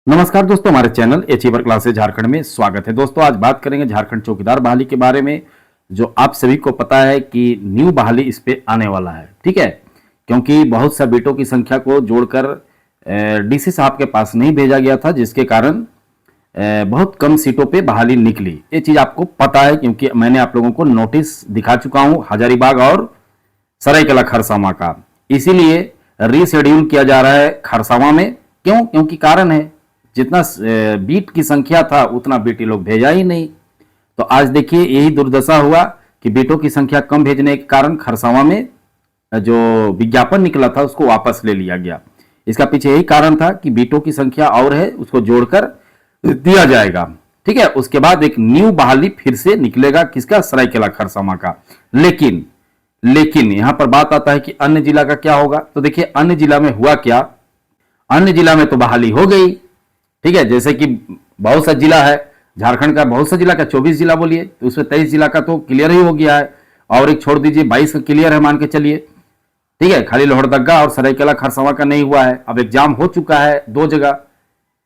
नमस्कार दोस्तों, हमारे चैनल अचीवर क्लासेस झारखंड में स्वागत है। दोस्तों आज बात करेंगे झारखंड चौकीदार बहाली के बारे में, जो आप सभी को पता है कि न्यू बहाली इस पे आने वाला है। ठीक है, क्योंकि बहुत सा बेटों की संख्या को जोड़कर डीसी साहब के पास नहीं भेजा गया था, जिसके कारण बहुत कम सीटों पे बहाली निकली। ये चीज आपको पता है क्योंकि मैंने आप लोगों को नोटिस दिखा चुका हूं हजारीबाग और सरायकेला खरसावां का। इसीलिए रीशेड्यूल किया जा रहा है खरसावां में। क्यों? क्योंकि कारण है, जितना बीट की संख्या था उतना बीट ये लोग भेजा ही नहीं। तो आज देखिए यही दुर्दशा हुआ कि बीटों की संख्या कम भेजने के कारण खरसावां में जो विज्ञापन निकला था उसको वापस ले लिया गया। इसका पीछे यही कारण था कि बीटों की संख्या और है, उसको जोड़कर दिया जाएगा। ठीक है, उसके बाद एक न्यू बहाली फिर से निकलेगा, किसका? सरायकेला खरसावां का। लेकिन यहां पर बात आता है कि अन्य जिला का क्या होगा। तो देखिए अन्य जिला में हुआ क्या, अन्य जिला में तो बहाली हो गई। ठीक है, जैसे कि बहुत सा जिला है झारखंड का, बहुत सा जिला का 24 जिला बोलिए, तो उसमें 23 जिला का तो क्लियर ही हो गया है, और एक छोड़ दीजिए 22 का क्लियर है मान के चलिए। ठीक है, खाली लोहरदगा और सरायकेला खरसावां का नहीं हुआ है। अब एग्जाम हो चुका है 2 जगह।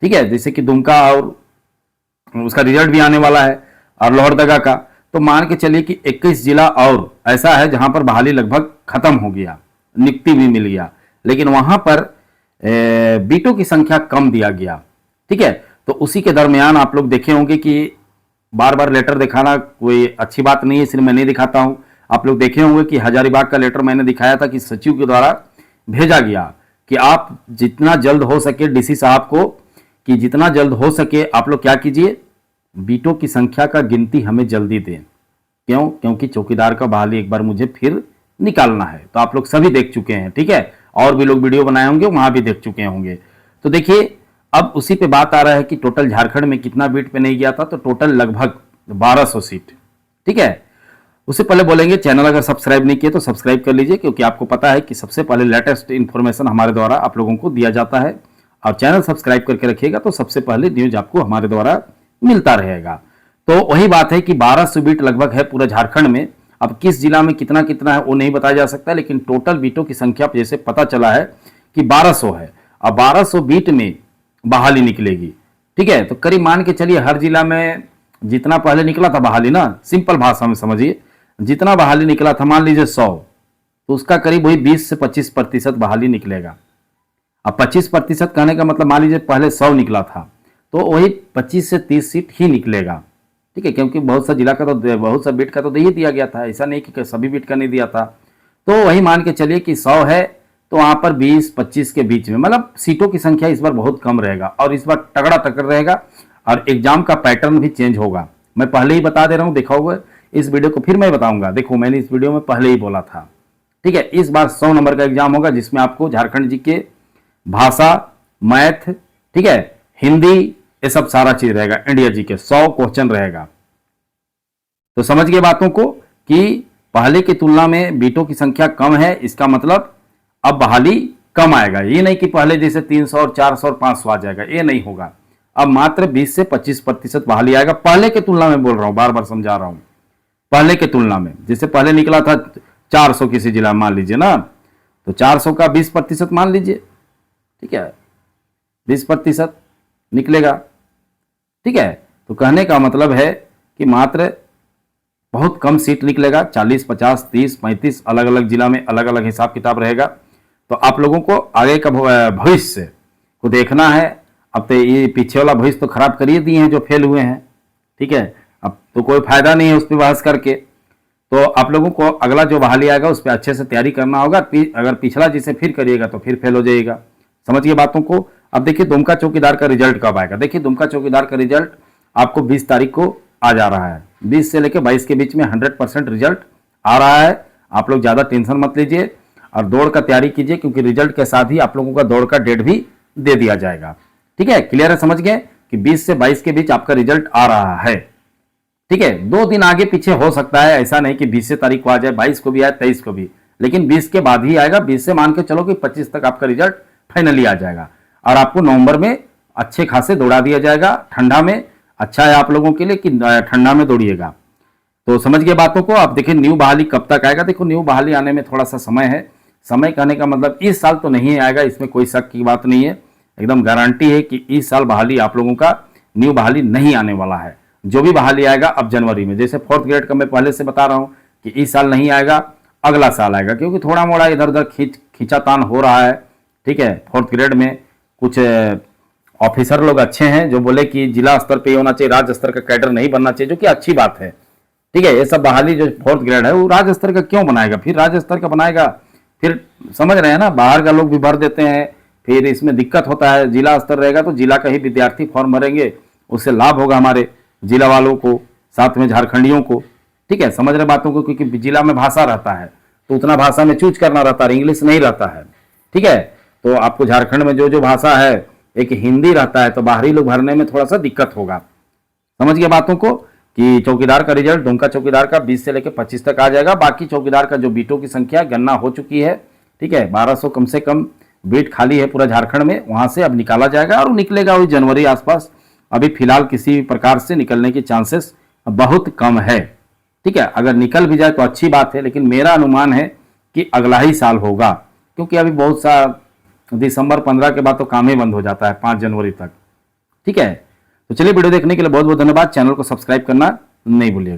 ठीक है, जैसे कि दुमका और उसका रिजल्ट भी आने वाला है, और लोहरदगा का। तो मान के चलिए कि 21 जिला और ऐसा है जहां पर बहाली लगभग खत्म हो गया, नियुक्ति भी मिल गया, लेकिन वहां पर बीटों की संख्या कम दिया गया। ठीक है, तो उसी के दरमियान आप लोग देखे होंगे कि बार बार लेटर दिखाना कोई अच्छी बात नहीं है, इसलिए मैं नहीं दिखाता हूं। आप लोग देखे होंगे कि हजारीबाग का लेटर मैंने दिखाया था कि सचिव के द्वारा भेजा गया कि आप जितना जल्द हो सके डीसी साहब को, कि जितना जल्द हो सके आप लोग क्या कीजिए, बीटों की संख्या का गिनती हमें जल्दी दें। क्यों? क्योंकि चौकीदार का बहाली एक बार मुझे फिर निकालना है। तो आप लोग सभी देख चुके हैं। ठीक है, और भी लोग वीडियो बनाए होंगे, वहां भी देख चुके होंगे। तो देखिए अब उसी पे बात आ रहा है कि टोटल झारखंड में कितना बीट पे नहीं गया था। तो टोटल लगभग 1200 सीट। ठीक है, उससे पहले बोलेंगे चैनल अगर सब्सक्राइब नहीं किए तो सब्सक्राइब कर लीजिए, क्योंकि आपको पता है कि सबसे पहले लेटेस्ट इंफॉर्मेशन हमारे द्वारा आप लोगों को दिया जाता है। और चैनल सब्सक्राइब करके रखिएगा तो सबसे पहले न्यूज आपको हमारे द्वारा मिलता रहेगा। तो वही बात है कि 1200 बीट लगभग है पूरा झारखंड में। अब किस जिला में कितना कितना है वो नहीं बताया जा सकता, लेकिन टोटल बीटों की संख्या जैसे पता चला है कि 1200 है। अब 1200 बीट में बहाली निकलेगी। ठीक है, तो करीब मान के चलिए हर जिला में जितना पहले निकला था बहाली ना, सिंपल भाषा में समझिए, जितना बहाली निकला था मान लीजिए 100, तो उसका करीब वही 20 से 25% बहाली निकलेगा। अब 25% कहने का मतलब मान लीजिए पहले 100 निकला था तो वही 25 से 30 सीट ही निकलेगा। ठीक है, क्योंकि बहुत सा जिला का तो बहुत सा बीट का तो दे ही दिया गया था, ऐसा नहीं कि सभी बीट का नहीं दिया था। तो वही मान के चलिए कि 100 है तो वहां पर 20-25 के बीच में, मतलब सीटों की संख्या इस बार बहुत कम रहेगा, और इस बार तगड़ा टक्कर रहेगा, और एग्जाम का पैटर्न भी चेंज होगा। मैं पहले ही बता दे रहा हूं, देखा होगा इस वीडियो को, फिर मैं बताऊंगा। देखो मैंने इस वीडियो में पहले ही बोला था। ठीक है, इस बार 100 नंबर का एग्जाम होगा, जिसमें आपको झारखंड जी के भाषा, मैथ, ठीक है, हिंदी, ये सब सारा चीज रहेगा। इंडिया जी के 100 क्वेश्चन रहेगा। तो समझ गए बातों को कि पहले की तुलना में बीटों की संख्या कम है, इसका मतलब अब बहाली कम आएगा। ये नहीं कि पहले जैसे 300 और 400 और 500 आ जाएगा, ये नहीं होगा। अब मात्र 20 से 25% बहाली आएगा, पहले के तुलना में बोल रहा हूं, बार बार समझा रहा हूं। पहले के तुलना में जैसे पहले निकला था 400 किसी जिला मान लीजिए ना, तो 400 का 20% मान लीजिए। ठीक है, 20% निकलेगा। ठीक है, तो कहने का मतलब है कि मात्र बहुत कम सीट निकलेगा, 40, 50, 30, 35 अलग अलग जिला में अलग अलग हिसाब किताब रहेगा। तो आप लोगों को आगे का भविष्य को देखना है। अब तो ये पीछे वाला भविष्य तो खराब कर ही दिए हैं जो फेल हुए हैं। ठीक है, अब तो कोई फायदा नहीं है उस पर बहस करके। तो आप लोगों को अगला जो बहाली आएगा उस पर अच्छे से तैयारी करना होगा। अगर पिछला जिसे फिर करिएगा तो फिर फेल हो जाइएगा। समझिए बातों को। अब देखिए दुमका चौकीदार का रिजल्ट कब आएगा। देखिए दुमका चौकीदार का रिजल्ट आपको 20 तारीख को आ जा रहा है। 20 से लेकर 22 के बीच में 100% रिजल्ट आ रहा है। आप लोग ज़्यादा टेंशन मत लीजिए और दौड़ का तैयारी कीजिए, क्योंकि रिजल्ट के साथ ही आप लोगों का दौड़ का डेट भी दे दिया जाएगा। ठीक है, क्लियर है? समझ गए कि 20 से 22 के बीच आपका रिजल्ट आ रहा है। ठीक है, 2 दिन आगे पीछे हो सकता है, ऐसा नहीं कि 20 तारीख को आ जाए, 22 को भी आए, 23 को भी, लेकिन 20 के बाद ही आएगा। 20 से मान के चलो कि 25 तक आपका रिजल्ट फाइनली आ जाएगा, और आपको नवंबर में अच्छे खासे दौड़ा दिया जाएगा। ठंडा में अच्छा है आप लोगों के लिए कि ठंडा में दौड़िएगा। तो समझ गए बातों को। आप देखिए न्यू बहाली कब तक आएगा। देखो न्यू बहाली आने में थोड़ा सा समय है। समय कहने का मतलब इस साल तो नहीं आएगा, इसमें कोई शक की बात नहीं है। एकदम गारंटी है कि इस साल बहाली आप लोगों का न्यू बहाली नहीं आने वाला है। जो भी बहाली आएगा अब जनवरी में, जैसे 4th ग्रेड का मैं पहले से बता रहा हूँ कि इस साल नहीं आएगा, अगला साल आएगा, क्योंकि थोड़ा मोड़ा इधर उधर खींचातान हो रहा है। ठीक है, 4th ग्रेड में कुछ ऑफिसर लोग अच्छे हैं जो बोले कि जिला स्तर पे होना चाहिए, राज्य स्तर का कैडर नहीं बनना चाहिए, जो कि अच्छी बात है। ठीक है, ये सब बहाली जो 4th ग्रेड है वो राज्य स्तर का क्यों बनाएगा, फिर राज्य स्तर का बनाएगा, फिर समझ रहे हैं ना, बाहर का लोग भी भर देते हैं, फिर इसमें दिक्कत होता है। जिला स्तर रहेगा तो जिला का ही विद्यार्थी फॉर्म भरेंगे, उससे लाभ होगा हमारे जिला वालों को, साथ में झारखंडियों को। ठीक है, समझ रहे बातों को, क्योंकि जिला में भाषा रहता है तो उतना भाषा में चूज करना रहता है, इंग्लिश नहीं रहता है। ठीक है, तो आपको झारखंड में जो जो भाषा है, एक हिंदी रहता है, तो बाहरी लोग भरने में थोड़ा सा दिक्कत होगा। समझ गए बातों को, कि चौकीदार का रिजल्ट दुमका चौकीदार का 20 से लेकर 25 तक आ जाएगा। बाकी चौकीदार का जो बीटों की संख्या गणना हो चुकी है, ठीक है, 1200 कम से कम बीट खाली है पूरा झारखंड में, वहां से अब निकाला जाएगा और निकलेगा वही जनवरी आसपास। अभी फिलहाल किसी भी प्रकार से निकलने की चांसेस बहुत कम है। ठीक है, अगर निकल भी जाए तो अच्छी बात है, लेकिन मेरा अनुमान है कि अगला ही साल होगा, क्योंकि अभी बहुत सा दिसंबर 15 के बाद तो काम ही बंद हो जाता है 5 जनवरी तक। ठीक है, तो चलिए, वीडियो देखने के लिए बहुत बहुत धन्यवाद। चैनल को सब्सक्राइब करना नहीं भूलिएगा।